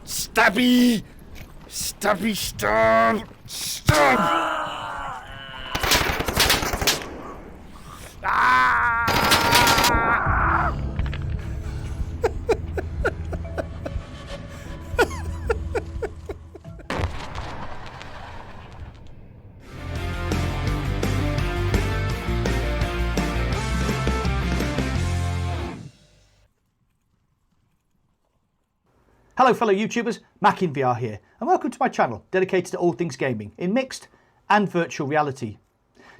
Stabby! Stabby, stab! Stab! Ah! Hello fellow YouTubers, Mac in VR here, and welcome to my channel dedicated to all things gaming in mixed and virtual reality.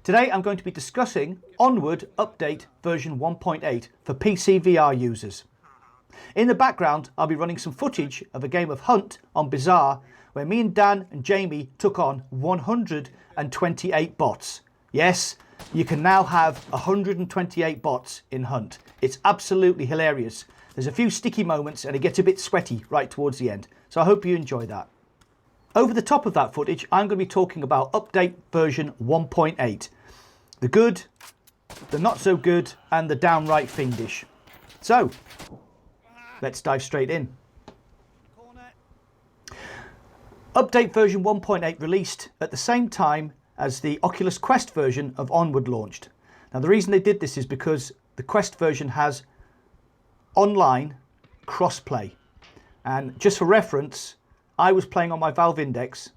Today I'm going to be discussing Onward Update version 1.8 for PC VR users. In the background I'll be running some footage of a game of Hunt on Bizarre where me and Dan and Jamie took on 128 bots. Yes, you can now have 128 bots in Hunt. It's absolutely hilarious. There's a few sticky moments and it gets a bit sweaty right towards the end. So I hope you enjoy that. Over the top of that footage, I'm going to be talking about update version 1.8. The good, the not so good, and the downright fiendish. So, let's dive straight in. Update version 1.8 released at the same time as the Oculus Quest version of Onward launched. Now the reason they did this is because the Quest version has online crossplay, and just for reference, I was playing on my Valve Index,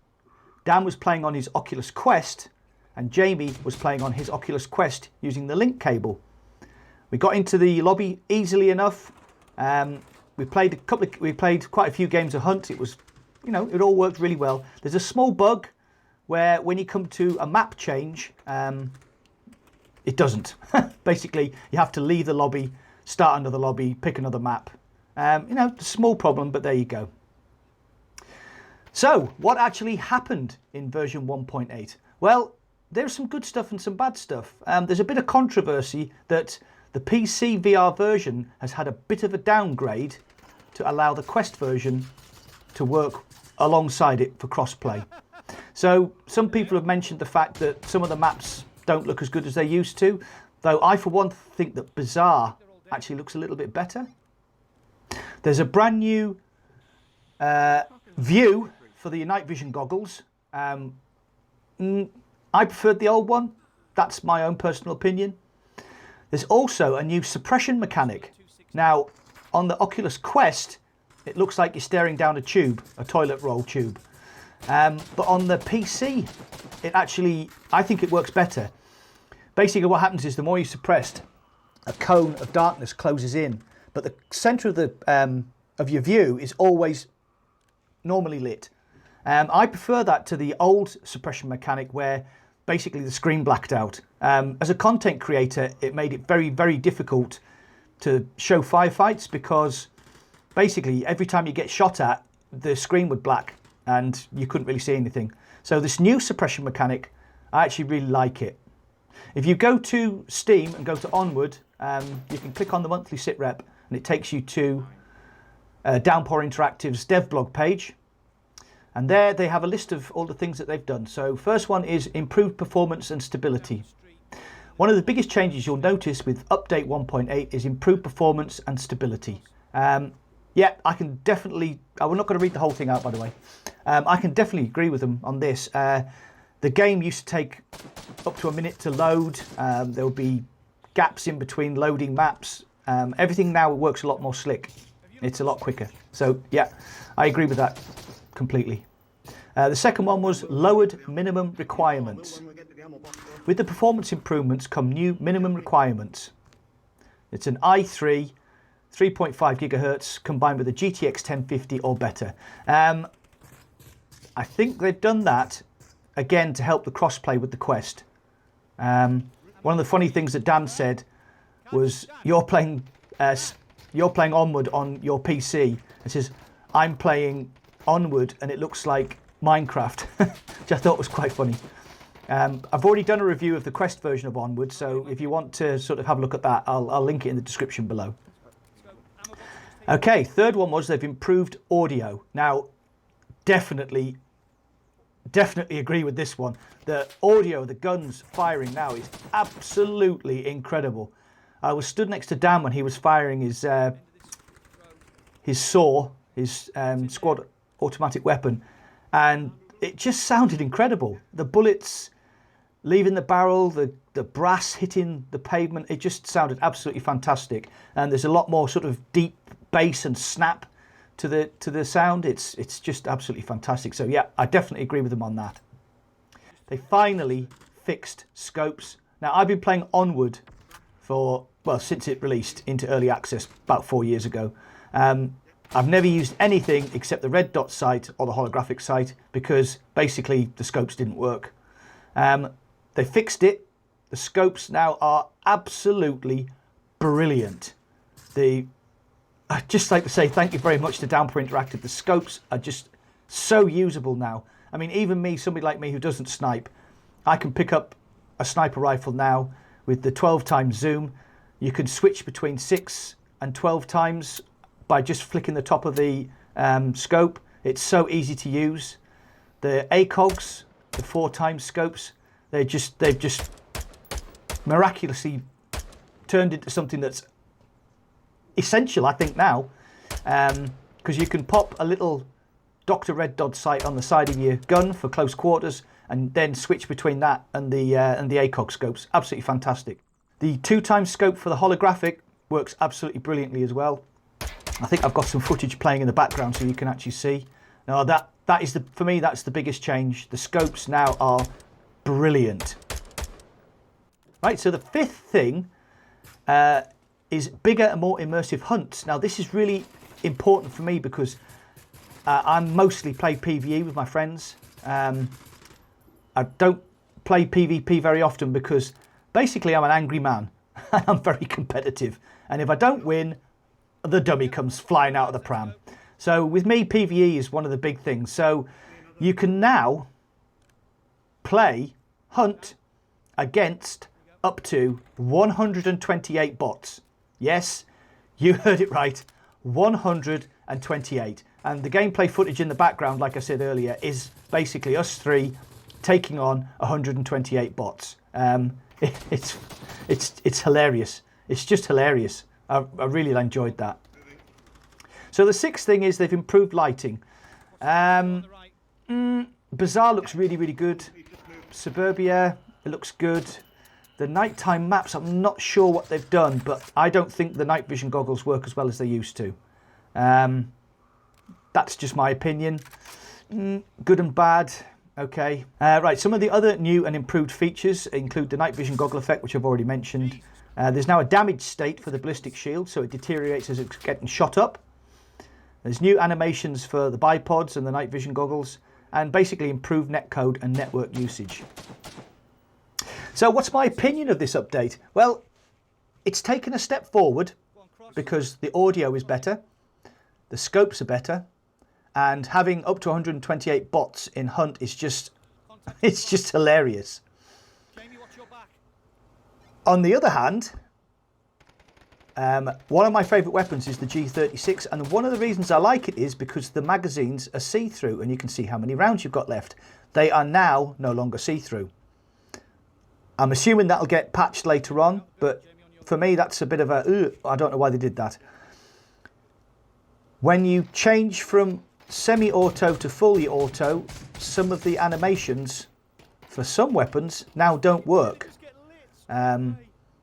Dan was playing on his Oculus Quest, and Jamie was playing on his Oculus Quest using the link cable. We got into the lobby easily enough. We played quite a few games of Hunt. It was, you know, it all worked really well. There's a small bug where when you come to a map change, it doesn't. Basically, you have to leave the lobby, start another lobby, pick another map. You know, a small problem, but there you go. So, what actually happened in version 1.8? Well, there's some good stuff and some bad stuff. There's a bit of controversy that the PC VR version has had a bit of a downgrade to allow the Quest version to work alongside it for crossplay. So, some people have mentioned the fact that some of the maps don't look as good as they used to, though I for one think that Bizarre actually looks a little bit better. There's a brand new view for the night vision goggles. I preferred the old one. That's my own personal opinion. There's also a new suppression mechanic. Now, on the Oculus Quest, it looks like you're staring down a tube, a toilet roll tube. But on the PC, it actually, I think it works better. Basically what happens is the more you suppressed, a cone of darkness closes in, but the center of the of your view is always normally lit. I prefer that to the old suppression mechanic where basically the screen blacked out. As a content creator, it made it very, very difficult to show firefights because basically every time you get shot at, the screen would black and you couldn't really see anything. So this new suppression mechanic, I actually really like it. If you go to Steam and go to Onward, you can click on the monthly sitrep and it takes you to Downpour Interactive's dev blog page. And there they have a list of all the things that they've done. So first one is improved performance and stability. One of the biggest changes you'll notice with update 1.8 is improved performance and stability. Yeah, I can definitely, I'm not going to read the whole thing out by the way. I can definitely agree with them on this. The game used to take up to a minute to load. There would be gaps in between loading maps. Everything now works a lot more slick. It's a lot quicker. So yeah, I agree with that completely. The second one was lowered minimum requirements. With the performance improvements come new minimum requirements. It's an i3 3.5 gigahertz combined with a GTX 1050 or better. I think they've done that again to help the crossplay with the Quest. One of the funny things that Dan said was you're playing Onward on your PC. It says I'm playing Onward and it looks like Minecraft, which I thought was quite funny. I've already done a review of the Quest version of Onward, so if you want to sort of have a look at that, I'll link it in the description below. Okay, third one was they've improved audio. Now, definitely agree with this one. The audio, the guns firing now is absolutely incredible. I was stood next to Dan when he was firing his saw, his squad automatic weapon, and it just sounded incredible. The bullets leaving the barrel, the brass hitting the pavement, it just sounded absolutely fantastic. And there's a lot more sort of deep bass and snap to the sound. It's just absolutely fantastic. So yeah, I definitely agree with them on that. They finally fixed scopes. Now, I've been playing Onward for, well, since it released into early access about 4 years ago. I've never used anything except the red dot sight or the holographic sight because basically the scopes didn't work. They fixed it. The scopes now are absolutely brilliant. I'd just like to say thank you very much to Downpour Interactive. The scopes are just so usable now. I mean, even me, somebody like me who doesn't snipe, I can pick up a sniper rifle now with the 12 times zoom. You can switch between 6 and 12 times by just flicking the top of the scope. It's so easy to use. The ACOGs, the 4 times scopes, they've just miraculously turned into something that's essential, I think, now, because you can pop a little Dr. Red Dot sight on the side of your gun for close quarters and then switch between that and the ACOG scopes. Absolutely fantastic. The 2 times scope for the holographic works absolutely brilliantly as well. I think I've got some footage playing in the background so you can actually see. Now that is for me, that's the biggest change. The scopes now are brilliant. Right, so the 5th thing is bigger and more immersive hunts. Now this is really important for me because I mostly play PvE with my friends. I don't play PvP very often because basically I'm an angry man. I'm very competitive, and if I don't win, the dummy comes flying out of the pram. So with me, PvE is one of the big things. So you can now hunt against up to 128 bots. Yes, you heard it right, 128. And the gameplay footage in the background, like I said earlier, is basically us 3 taking on 128 bots. It's hilarious. It's just hilarious. I really enjoyed that. So the 6th thing is they've improved lighting. Bazaar looks really, really good. Suburbia, it looks good. The nighttime maps, I'm not sure what they've done, but I don't think the night vision goggles work as well as they used to. That's just my opinion. Good and bad. Okay. Right, some of the other new and improved features include the night vision goggle effect, which I've already mentioned. There's now a damage state for the ballistic shield, so it deteriorates as it's getting shot up. There's new animations for the bipods and the night vision goggles, and basically improved netcode and network usage. So what's my opinion of this update? Well, it's taken a step forward because the audio is better, the scopes are better, and having up to 128 bots in Hunt is just, it's just hilarious. On the other hand, one of my favourite weapons is the G36, and one of the reasons I like it is because the magazines are see-through and you can see how many rounds you've got left. They are now no longer see-through. I'm assuming that'll get patched later on, but for me that's a bit of a, I don't know why they did that. When you change from semi-auto to fully auto, some of the animations for some weapons now don't work.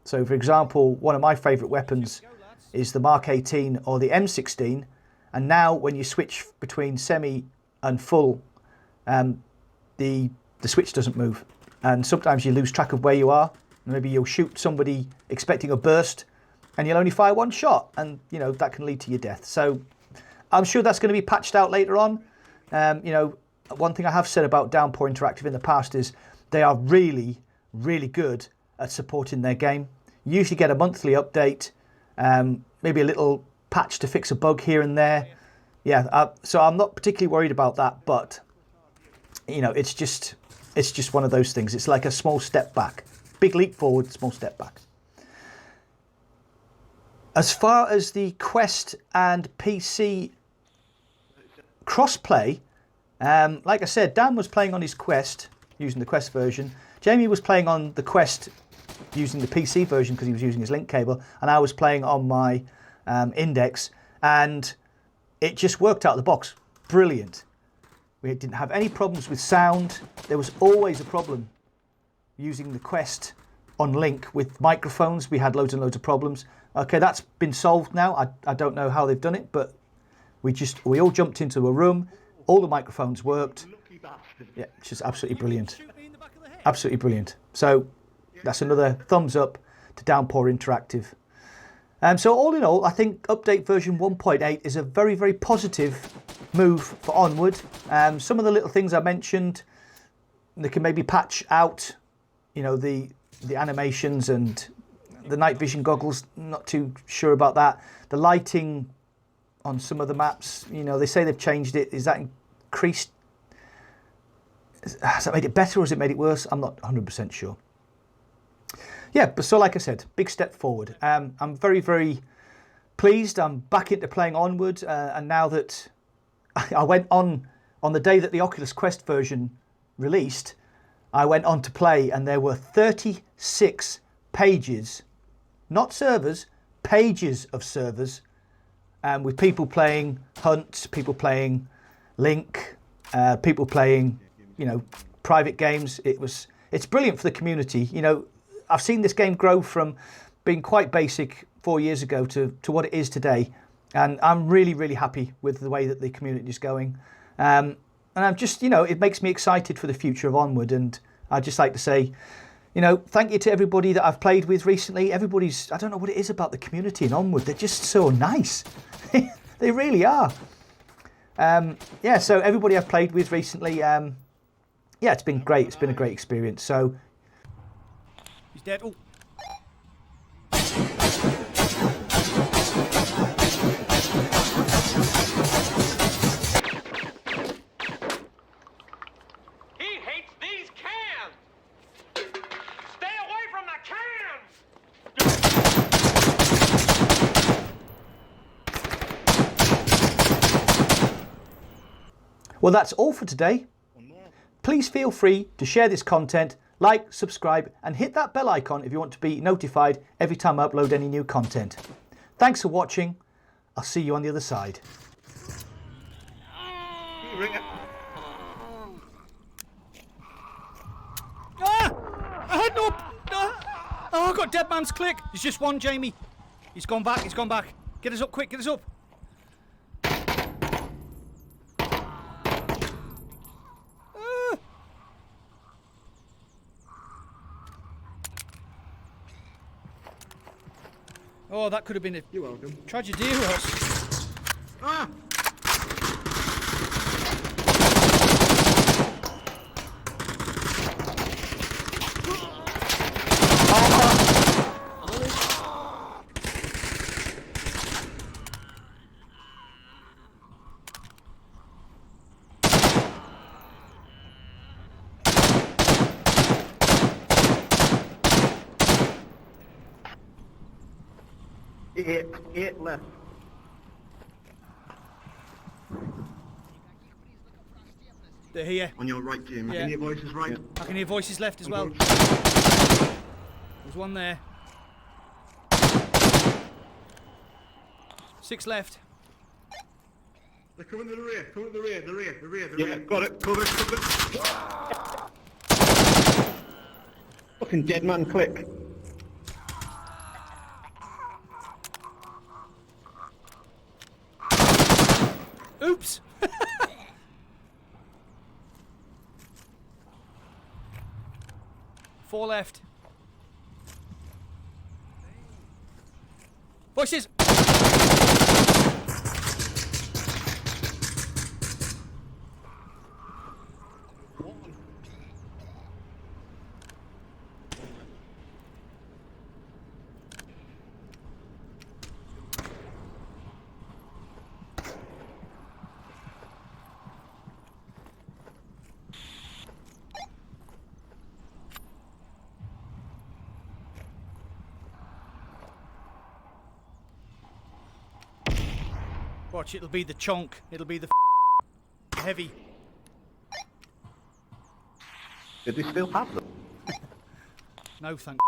So for example, one of my favourite weapons is the Mark 18 or the M16, and now when you switch between semi and full, the switch doesn't move, and sometimes you lose track of where you are. Maybe you'll shoot somebody expecting a burst and you'll only fire 1 shot, and you know that can lead to your death. So I'm sure that's going to be patched out later on. You know, one thing I have said about Downpour Interactive in the past is they are really, really good at supporting their game. You usually get a monthly update, maybe a little patch to fix a bug here and there. Yeah, so I'm not particularly worried about that, but you know, it's just one of those things. It's like a small step back. Big leap forward, small step back. As far as the Quest and PC crossplay, like I said, Dan was playing on his Quest using the Quest version. Jamie was playing on the Quest using the PC version because he was using his link cable, and I was playing on my Index, and it just worked out of the box. brilliant. We didn't have any problems with sound. There was always a problem using the Quest on Link with microphones. We had loads and loads of problems. Okay, that's been solved now. I don't know how they've done it, but we all jumped into a room. All the microphones worked. Yeah, it's just absolutely brilliant. Absolutely brilliant. So that's another thumbs up to Downpour Interactive. So all in all, I think update version 1.8 is a very, very positive move for Onward. Some of the little things I mentioned, they can maybe patch out, you know, the animations and the night vision goggles. Not too sure about that. The lighting on some of the maps, you know, they say they've changed it. Is that increased? Has that made it better or has it made it worse? I'm not 100% sure. Yeah, but so like I said, big step forward. I'm very, very pleased. I'm back into playing Onward, and now that I went on the day that the Oculus Quest version released, I went on to play, and there were 36 pages, not servers, pages of servers, with people playing Hunt, people playing Link, people playing, you know, private games. It's brilliant for the community. You know, I've seen this game grow from being quite basic 4 years ago to what it is today, and I'm really, really happy with the way that the community is going. And I'm just, you know, it makes me excited for the future of Onward, and I'd just like to say, you know, thank you to everybody that I've played with recently. Everybody's, I don't know what it is about the community in Onward, they're just so nice. They really are. Yeah, so everybody I've played with recently, yeah, it's been great. It's been a great experience. So He's dead. Oh. He hates these cans! Stay away from the cans! well, that's all for today. Please feel free to share this content, like, subscribe, and hit that bell icon if you want to be notified every time I upload any new content. Thanks for watching. I'll see you on the other side. I had no... Oh, I got dead man's click. There's just one, Jamie. He's gone back, he's gone back. Get us up quick, get us up. Oh, that could have been a You're welcome. tragedy for us. Ah! Eight left. They're here. On your right, Jim. Yeah. Can your voices right? I can hear voices left as well. Good. There's one there. 6 left. They're coming to the rear. Coming to the rear. The rear. Yeah, got it. Cover. Fucking dead man click. Oops! 4 left. Voices! Watch, it'll be the chunk. It'll be the heavy. Did they still have them? No, thank